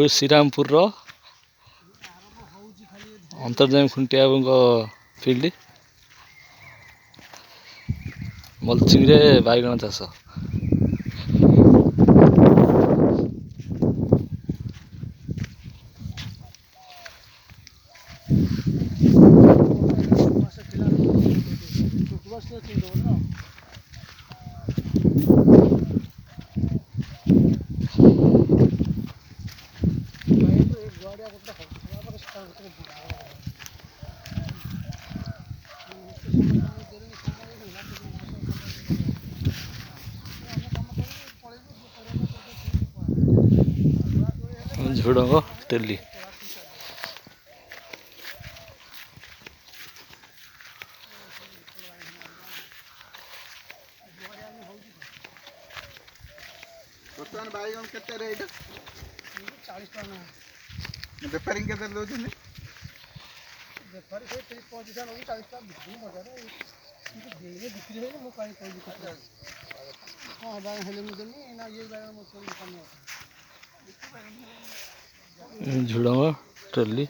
Shrirampur अंतर्जाम Khuntia field mulching रे बैगण चाष झुडंग तेली बर्तमान बैगन केते रेट 40 टका बेपारी केते दउछन बेपारी से 30 35 टका 40 टका बिक्री बजार देइले बिक्री होई मो काई कोई बिक्री हां बाय हेले मु देनी ना ये बाय मो कोई कम झुडंग तेली